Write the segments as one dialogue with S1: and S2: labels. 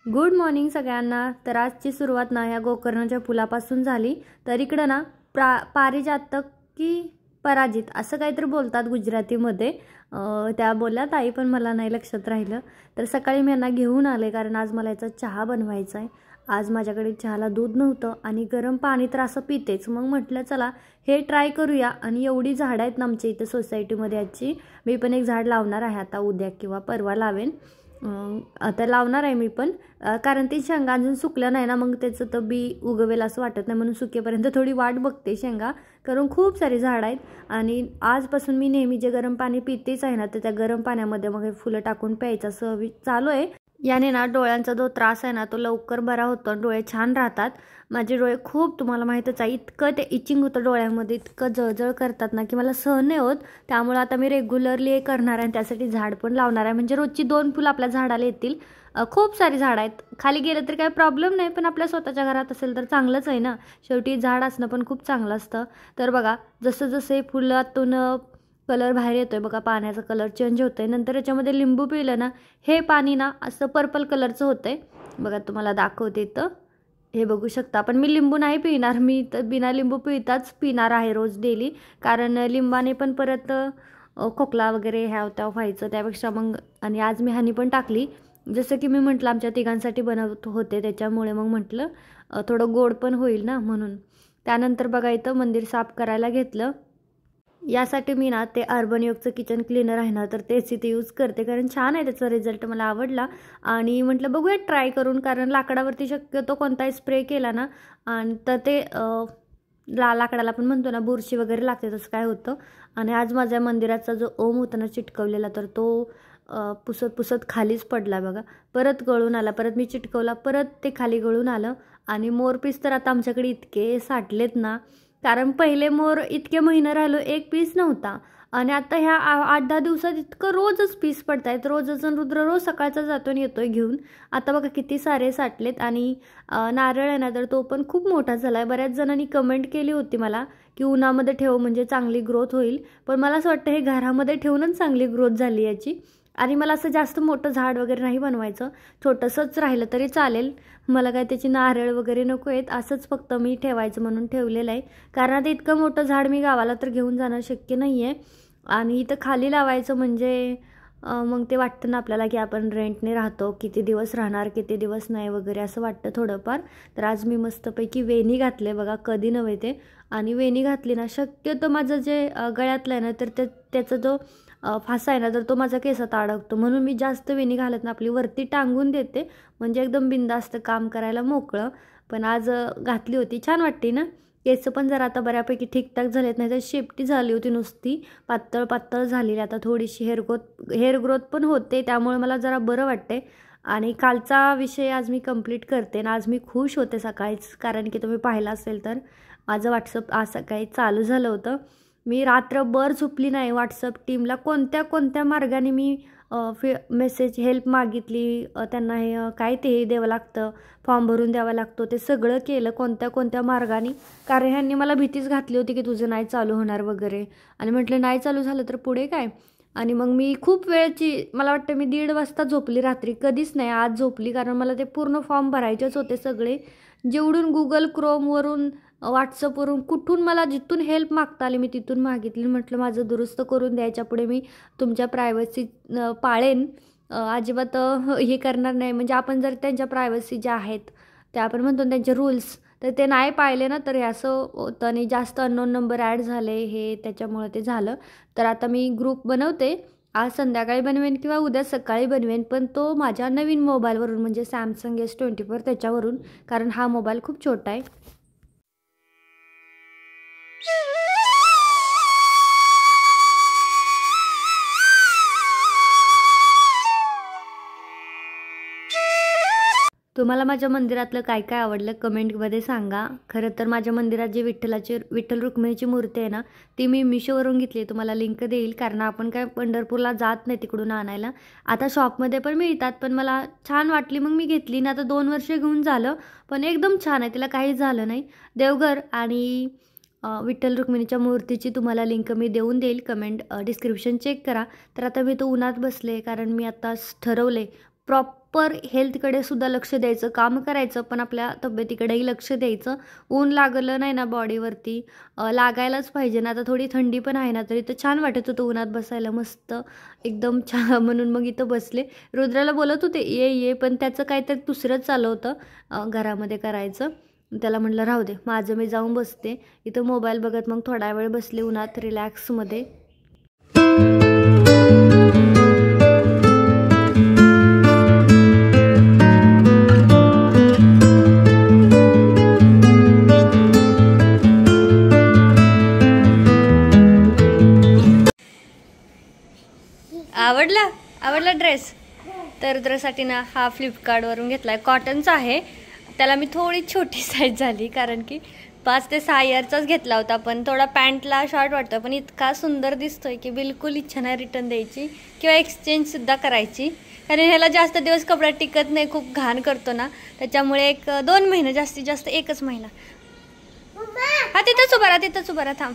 S1: Good morning सगळ्यांना। तर आजची सुरुवात ना ह्या गोकर्णाच्या पुलापासून झाली। तर इकडं ना पारिजातक की पराजित असं काहीतरी बोलतात गुजरातीमध्ये। त्या बोलल्या ताई, पण मला नाही लक्षात राहिलं। तर सकाळी मी यांना घेऊन आले कारण आज मला याचा चहा बनवायचा आहे। आज माझ्याकडे चहाला दूध नव्हतं आणि गरम पाणी तर असं पितेच। मग म्हटलं चला हे ट्राय करूया। आणि एवढी झाडं आहेत ना आमच्या इथे सोसायटीमध्ये याची। मी पण एक झाड लावणार आहे आता, उद्या किंवा परवा लावेन। आता लावणार आहे मी पण, कारण ती शेंगा अजून सुकल्या नाही ना, मग त्याचं तर बी उगवेल असं वाटत नाही, म्हणून सुकेपर्यंत थोडी वाट बघते शेंगा। कारण खूप सारी झाडं आहेत आणि आजपासून मी नेहमी जे गरम पाणी पितेच आहे ना, तर त्या गरम पाण्यामध्ये मग हे फुलं टाकून प्यायचं असं चालू आहे। याने ना डोळ्यांचा जो त्रास आहे ना तो लवकर बरा होतो, डोळे छान राहतात। माझे डोळे खूप, तुम्हाला माहीतच आहे, इतकं ते इचिंग होतं डोळ्यामध्ये, इतकं जळजळ करतात ना की मला सहन नाही होत। त्यामुळे आता मी रेग्युलरली हे करणार आहे, त्यासाठी झाड पण लावणार आहे। म्हणजे रोजची 2 फुलं आपल्या झाडाला येतील। खूप सारी झाडं आहेत, खाली गेलं तर काही प्रॉब्लेम नाही, पण आपल्या स्वतःच्या घरात असेल तर चांगलंच आहे ना। शेवटी झाड असणं पण खूप चांगलं असतं। तर बघा, जसं जसे फुलातून कलर बाहेर येतोय बघा, पाण्याचा कलर चेंज होतोय। नंतर याच्यामध्ये लिंबू पिळलं ना, हे पाणी ना असं पर्पल कलरचं होतंय बघा। तुम्हाला दाखवते इथं, हे बघू शकता। पण मी लिंबू नाही पिणार, मी तर बिना लिंबू पिळताच पिणार आहे रोज डेली। कारण लिंबाने पण परत खोकला वगैरे ह्या त्या व्हायचं त्यापेक्षा मग। आणि आज मी हनी पण टाकली, जसं की मी म्हटलं आमच्या तिघांसाठी बनवत होते, त्याच्यामुळे मग म्हटलं थोडं गोड पण होईल ना म्हणून। त्यानंतर बघा इथं मंदिर साफ करायला घेतलं। यासाठी मी ना ते अर्बन योगचं किचन क्लीनर आहे ना, तर तेच इथे यूज करते, कारण छान आहे त्याचा रिझल्ट, मला आवडला। आणि म्हटलं बघूया ट्राय करून, कारण लाकडावरती शक्यतो कोणताही स्प्रे केला ना आणि तर ते लाकडाला पण म्हणतो ना बुरशी वगैरे लागते, तसं काय होतं। आणि आज माझ्या मंदिराचा जो ओम होता ना चिटकवलेला, तर तो पुसत पुसत खालीच पडला बघा, परत गळून आला। परत मी चिटकवला, परत ते खाली गळून आलं। आणि मोरपीस तर आता आमच्याकडे इतके साठलेत ना, कारण पहिले मोर इतके महिने राहिलो एक पीस नव्हता, आणि आता ह्या 8-10 दिवसात इतकं रोजच पीस पडतायत, रोजच। रुद्र रोज सकाळचा जातो आणि येतोय घेऊन। आता बघा किती सारे साठलेत। आणि नारळ आहे ना, तर तो पण खूप मोठा झाला आहे। बऱ्याच जणांनी कमेंट केली होती मला की उन्हामध्ये ठेव म्हणजे चांगली ग्रोथ होईल, पण मला असं वाटतं हे घरामध्ये ठेवूनच चांगली ग्रोथ झाली याची। आणि मला असं जास्त मोठं झाड वगैरे नाही बनवायचं, छोटंसंच राहिलं तरी चालेल। मला काय त्याची नारळ वगैरे नको आहेत, असंच फक्त मी ठेवायचं म्हणून ठेवलेलं आहे। कारण आता इतकं मोठं झाड मी गावाला तर घेऊन जाणं शक्य नाही आहे, आणि इथं खाली लावायचं म्हणजे मग ते वाटतं ना आपल्याला की आपण रेंटने राहतो, किती दिवस राहणार किती दिवस नाही वगैरे असं वाटतं थोडंफार। तर आज मी मस्तपैकी वेणी घातले बघा, कधी नव्हे ते। आणि वेणी घातली ना, शक्यतो माझं जे गळ्यातलं आहे ना, तर त्याचा जो फासा आहे ना, तर तो माझा केसात अडकतो, म्हणून मी जास्त वेणी घालत ना, आपली वरती टांगून देते, म्हणजे एकदम बिंदास्त काम करायला मोकळं। पण आज घातली होती, छान वाटते ना। केस पण जरा आता बऱ्यापैकी ठीकठाक झालेत, नाही तर शेपटी झाली होती नुसती, पातळ पातळ झालेली। आता थोडीशी हेअर ग्रोथ पण होते, त्यामुळे मला जरा बरं वाटते। आणि कालचा विषय आज मी कंप्लीट करते ना। आज मी खुश होते सकाळीच, कारण की तुम्ही पाहिलं असेल तर माझं व्हॉट्सअप आज सकाळी चालू झालं होतं। मी रात्रभर झोपली नाही, व्हॉट्सअप टीमला कोणत्या कोणत्या मार्गाने मी मेसेज हेल्प मागितली, त्यांना हे काय ते हे द्यावं लागतं, फॉर्म भरून द्यावा लागतो, ते सगळं केलं कोणत्या कोणत्या मार्गाने। कारण ह्यांनी मला भीतीच घातली होती की तुझं नाही चालू होणार वगैरे, आणि म्हटलं नाही चालू झालं तर पुढे काय। आणि मग मी खूप वेळची, मला वाटतं मी 1:30 वाजता झोपली रात्री, कधीच नाही आज झोपली, कारण मला ते पूर्ण फॉर्म भरायचेच होते सगळे। जेवढून गुगल क्रोमवरून व्हॉट्सअपवरून कुठून मला जिथून हेल्प मागता आली मी तिथून मागितली। म्हटलं माझं दुरुस्त करून द्यायच्या पुढे मी तुमच्या प्रायव्हसी पाळेन, अजिबात हे करणार नाही। म्हणजे आपण जर त्यांच्या प्रायव्हसी ज्या आहेत त्या आपण म्हणतो त्यांचे रूल्स, तर ते नाही पाळले ना, तर हे असं होतं। आणि जास्त अननोन नंबर ॲड झाले हे, त्याच्यामुळे ते झालं। तर आता मी ग्रुप बनवते, आज संध्याकाळी बनवेन किंवा उद्या सकाळी बनवेन, पण तो माझ्या नवीन मोबाईलवरून, म्हणजे सॅमसंग S24 त्याच्यावरून, कारण हा मोबाईल खूप छोटा आहे। तुम्हाला माझ्या मंदिरातलं काय काय आवडलं कमेंटमध्ये सांगा। खरं तर माझ्या मंदिरात जी विठ्ठल रुक्मिणीची मूर्ती आहे ना, ती मी मिशोवरून घेतली, तुम्हाला लिंक देईल, कारण आपण काय पंढरपूरला जात नाही तिकडून आणायला। आता शॉपमध्ये पण मिळतात, पण मला छान वाटली मग मी घेतली ना। आता 2 वर्ष घेऊन झालं, पण एकदम छान आहे, तिला काहीच झालं नाही। देवघर आणि विठ्ठल रुक्मिणीच्या मूर्तीची तुम्हाला लिंक मी देऊन देईल, कमेंट डिस्क्रिप्शन चेक करा। तर आता मी तो उन्हात बसले, कारण मी आता ठरवले प्रॉपर हेल्थकडे सुद्धा लक्ष द्यायचं, काम करायचं पण आपल्या तब्येतीकडेही लक्ष द्यायचं. ऊन लागलं नाही ना बॉडीवरती, लागायलाच पाहिजे ना. आता थोडी थंडी पण आहे ना, तरी तर छान वाटत होतं उन्हात बसायला, मस्त एकदम छान. म्हणून मग इथं बसले. रुद्राला बोलत होते ये ये, पण त्याचं काहीतरी दुसरंच चालू होतं घरामध्ये करायचं. त्याला म्हटलं राहू दे, माझं मी जाऊन बसते इथं मोबाईल बघत. मग थोडा वेळ बसले उन्हात रिलॅक्समध्ये. आवडला ड्रेस? तर ड्रेससाठी ना हा फ्लिपकार्टवरून घेतला आहे, कॉटनचा आहे. त्याला मी थोडी छोटी साईज झाली कारण की 5 ते 6 इयरचाच घेतला होता, पण थोडा पॅन्टला शॉर्ट वाटतं. पण इतका सुंदर दिसतोय की बिलकुल इच्छा नाही रिटर्न द्यायची किंवा एक्सचेंजसुद्धा करायची, कारण ह्याला जास्त दिवस कपडा टिकत नाही, खूप घाण करतो ना. त्याच्यामुळे 1-2 महिने, जास्तीत जास्त 1च महिना. हा तिथंच उभा राहा, थांब.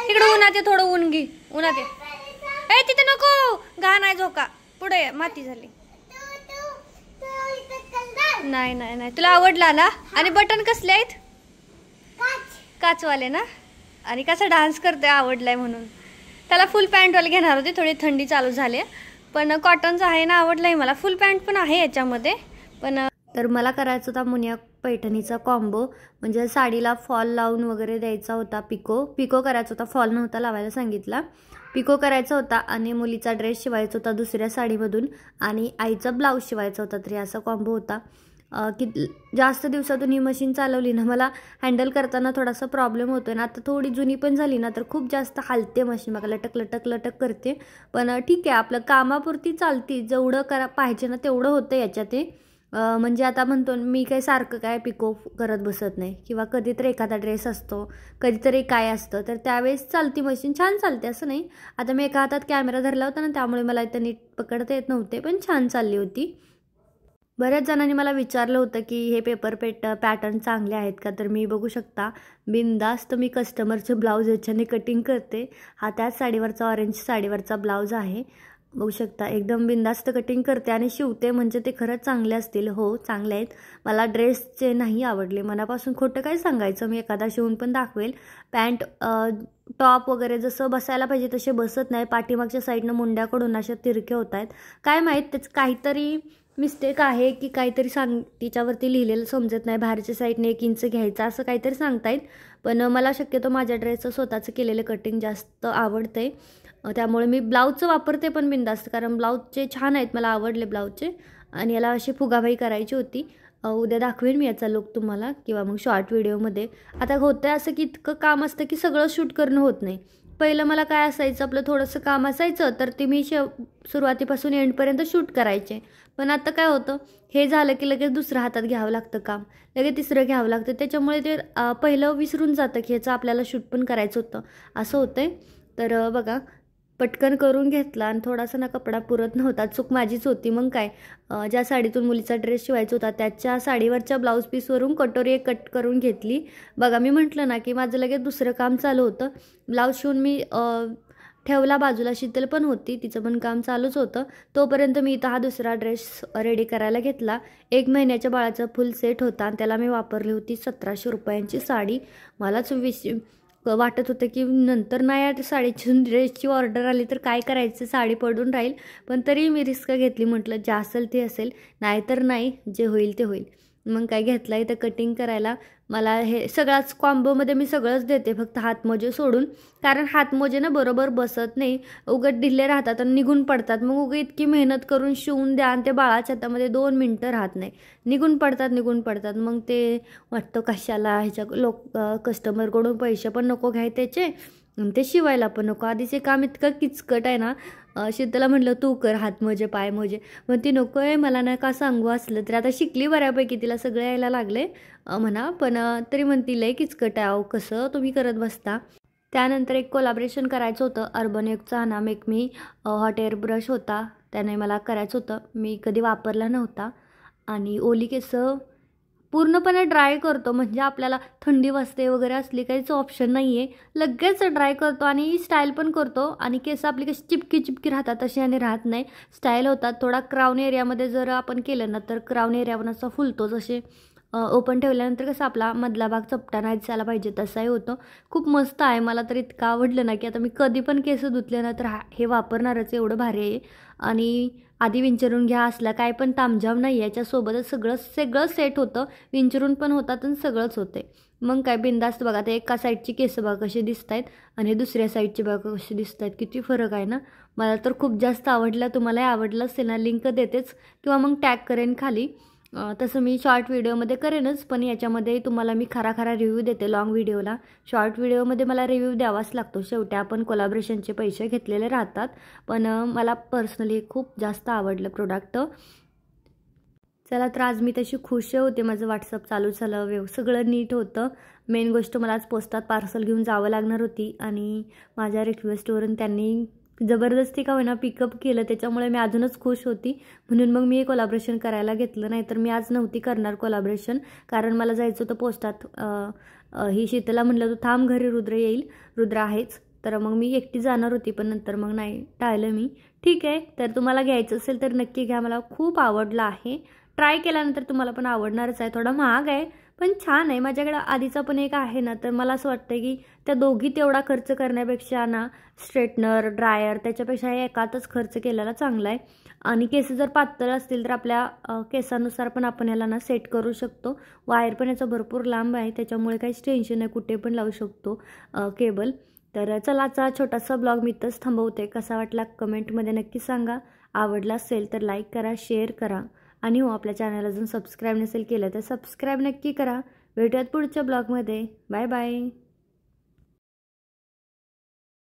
S1: इकडं उन्हात आहे, थोडं ऊन घे, उन्हात आहे. तिथे नको, घाण आहे, झोका, पुढे माती झाली. नाही नाही नाही, तुला आवडला ना. आणि बटन कसले आहेत? काचवाले ना. आणि कसा डान्स करते, आवडलाय म्हणून. त्याला फुल पॅन्टवाले घेणार होते, थोडी थंडी चालू झाली, पण कॉटनचा आहे ना, आवडलाय मला. फुल पॅन्ट पण आहे याच्यामध्ये. पण तर मला करायचा होता मुनिया पैठणीचा कॉम्बो, म्हणजे साडीला फॉल लावून वगैरे द्यायचा होता. पिको करायचा होता, फॉल नव्हता लावायला सांगितला. पिको करायचा होता आणि मुलीचा ड्रेस शिवायचा होता दुसऱ्या साडीमधून, आणि आईचा ब्लाऊज शिवायचा होता. तरी असा कॉम्बो होता. की जास्त दिवसातून ही मशीन चालवली ना, मला हँडल करताना थोडासा प्रॉब्लेम होतो ना. आता थोडी जुनी पण झाली ना, तर खूप जास्त हालते मशीन, मला लटक करते. पण ठीक आहे, आपलं कामापुरती चालती, जेवढं पाहिजे ना तेवढं होतं याच्यात. म्हणजे आता म्हणतो मी काही सारखं काय पिको करत बसत नाही, किंवा कधीतरी एखादा ड्रेस असतो, कधीतरी काय असतं, तर त्यावेळेस चालती मशीन, छान चालते असं नाही. आता मी एका हातात कॅमेरा धरला होता ना, त्यामुळे मला इथं नीट पकडता येत नव्हते, पण छान चालली होती. बऱ्याच जणांनी मला विचारलं होतं की हे पेपर पॅटर्न चांगले आहेत का, तर मी बघू शकता बिनधास्त मी कस्टमरचे ब्लाऊज याच्याने कटिंग करते. हा त्याच साडीवरचा, ऑरेंज साडीवरचा ब्लाऊज आहे, बघू शकता. एकदम बिनधास्त कटिंग करते आणि शिवते, म्हणजे ते खरंच चांगले असतील. हो चांगले आहेत. मला ड्रेसचे नाही आवडले, मनापासून खोटं काय सांगायचं. मी एखादा शिवून पण दाखवेल. पॅन्ट टॉप वगैरे जसं बसायला पाहिजे तसे बसत नाही, पाठीमागच्या साईडनं मुंड्याकडून अशा तिरके होत आहेत. काय माहीत त्याचं काहीतरी मिस्टेक आहे की काहीतरी तिच्यावरती लिहिलेलं समजत नाही. बाहेरच्या साईडने 1 इंच घ्यायचं असं काहीतरी सांगतायत, पण मला शक्यतो माझ्या ड्रेसचं स्वतःचं केलेलं कटिंग जास्त आवडतंय. त्यामुळे मी ब्लाऊजचं वापरते पण बिनधास्त, कारण ब्लाऊजचे छान आहेत, मला आवडले ब्लाऊजचे. आणि याला अशी फुगाबाई करायची होती. उद्या दाखवेन मी याचा लुक तुम्हाला, किंवा मग शॉर्ट व्हिडिओमध्ये. आता होतं असं की इतकं काम असतं की सगळं शूट करणं होत नाही. पहिलं मला काय असायचं, आपलं थोडंसं काम असायचं तर ते मी सुरुवातीपासून एंडपर्यंत शूट करायचे. पण आता काय होतं, हे झालं की लगेच दुसऱ्या हातात घ्यावं लागतं काम, लगेच तिसरं घ्यावं लागतं. त्याच्यामुळे ते पहिलं विसरून जातं की ह्याचं आपल्याला शूट पण करायचं होतं, असं होतंय. तर बघा, पटकन करून घेतला आणि थोडासा ना कपडा पुरत नव्हता, चूक माझीच होती. मग काय, ज्या साडीतून मुलीचा ड्रेस शिवायचा होता त्याच्या साडीवरच्या ब्लाऊज पीसवरून कटोरी कट करून घेतली. बघा, मी म्हटलं ना की माझं लगेच दुसरं काम चालू होतं. ब्लाऊज शिवून मी ठेवला बाजूला, शीतल पण होती, तिचं पण काम चालूच होतं. तोपर्यंत मी इथं हा दुसरा ड्रेस रेडी करायला घेतला. 1 महिन्याच्या बाळाचा फुल सेट होता आणि त्याला मी वापरली होती 1700 रुपयांची साडी. मलाच वाटत होतं की नंतर नाही या साडीची ड्रेसची ऑर्डर आली तर काय करायचं, साडी पडून राहील. पण तरी मी रिस्क घेतली, म्हटलं जे असेल ते असेल, नाहीतर नाही, जे होईल ते होईल. मग काय घेतलं इथं कटिंग करायला. मला हे सगळ्याच कॉम्बोमध्ये मी सगळंच देते, फक्त हातमोजे सोडून, कारण हातमोजे ना बरोबर बसत नाही, उगाच ढिल्ले राहतात आणि निघून पडतात. मग उगा इतकी मेहनत करून शिवून द्या आणि ते बाळाच्या हातामध्ये 2 मिनटं राहत नाही, निघून पडतात. मग ते वाटतं कशाला, ह्याच्या कस्टमरकडून पैसे पण नको घ्याय त्याचे, ते शिवायला पण नको. आधीचे काम इतकं किचकट आहे ना. शीतला म्हटलं तू कर हातमोजे पायमोजे, मग ती नको आहे, मला नाही का सांगू. असलं तरी आता शिकली बऱ्यापैकी, तिला सगळं यायला लागले म्हणा, पण तरी म्हणती लय किचकट आहे, कसं तुम्ही करत बसता. त्यानंतर एक कोलॅबरेशन करायचं होतं. अर्बन एकचा हा ना make me hot air brush होता, त्याने मला करायचं होतं, मी कधी वापरला नव्हता. आणि ओली केस पूर्णपणे ड्राय करतो, म्हणजे आपल्याला थंडी वाजते वगैरे असली काहीच ऑप्शन नाही आहे, लगेच ड्राय करतो आणि स्टाईल पण करतो. आणि केस आपली कशी चिपकी चिपकी राहतात तशी आणि राहत नाही, स्टाईल होतात. थोडा क्राऊन एरियामध्ये जर आपण केलं ना तर क्राऊन एरिया पण असा फुलतो. जसे ओपन ठेवल्यानंतर कसं आपला मधला भाग चपटा नाही दिसायला पाहिजे तसाही होतो. खूप मस्त आहे, मला तर इतकं आवडलं ना की आता मी कधी पण केस धुतले ना तर हे वापरणारच, एवढं भारी आहे. आणि आधी विंचरून घ्या असला काय पण तामझाम नाही, याच्यासोबतच सगळं सेट होतं, विंचरून पण होतात आणि सगळंच होते. मग काय बिंदास्त बघा, ते एका साईडची केस बघा कशी दिसत आहेत आणि दुसऱ्या साईडची बघा कशी दिसत आहेत, किती फरक आहे ना. मला तर खूप जास्त आवडला, तुम्हालाही आवडलं असेल ना, लिंक देतेच किंवा मग टॅग करेन खाली. तसं मी शॉर्ट व्हिडिओमध्ये करेनच, पण याच्यामध्ये तुम्हाला मी खरा रिव्ह्यू देते. लाँग व्हिडिओला शॉर्ट व्हिडिओमध्ये मला रिव्ह्यू द्यावाच लागतो, शेवटी आपण कोलॅबोरेशनचे पैसे घेतलेले राहतात. पण मला पर्सनली खूप जास्त आवडलं प्रोडक्ट. चला, तर आज मी तशी खुश होते, माझं व्हॉट्सअप चालू झालं, सगळं नीट होतं. मेन गोष्ट मला आज पोस्टात पार्सल घेऊन जावं लागणार होती आणि माझ्या रिक्वेस्टवरून त्यांनी जबरदस्ती का होईना पिकअप केलं, त्याच्यामुळे मी अजूनच खुश होती. म्हणून मग मी हे कोलॅबोरेशन करायला घेतलं, नाही तर मी आज नव्हती करणार कोलॅबोरेशन, कारण मला जायचं होतं पोस्टात. ही शीतला म्हणलं तू थांब घरी, रुद्र येईल, रुद्र आहेच. तर मग मी एकटी जाणार होती, पण नंतर मग नाही, टाळलं मी. ठीक आहे, तर तुम्हाला घ्यायचं असेल तर नक्की घ्या, मला खूप आवडलं आहे. ट्राय केल्यानंतर तुम्हाला पण आवडणारच आहे. थोडा महाग आहे पण छान आहे. माझ्याकडे आधीचा पण एक आहे ना, तर मला असं वाटतं की त्या दोघी तेवढा खर्च करण्यापेक्षा ना स्ट्रेटनर ड्रायर त्याच्यापेक्षा हे एकातच खर्च केलेला चांगला आहे. आणि केस जर पातळ असतील तर आपल्या केसानुसार पण आपण याला ना सेट करू शकतो. वायर पण याचा भरपूर लांब आहे, त्याच्यामुळे काहीच टेन्शन नाही, कुठे पण लावू शकतो केबल. तर चला, आजचा छोटासा ब्लॉग मी इथंच थांबवते. कसा वाटला कमेंटमध्ये नक्की सांगा. आवडला असेल तर लाईक करा, शेअर करा आणि हो, आपल्या चॅनल अजून सबस्क्राईब नसेल केलं तर सबस्क्राईब नक्की करा. भेटूयात पुढच्या ब्लॉगमध्ये. Bye bye.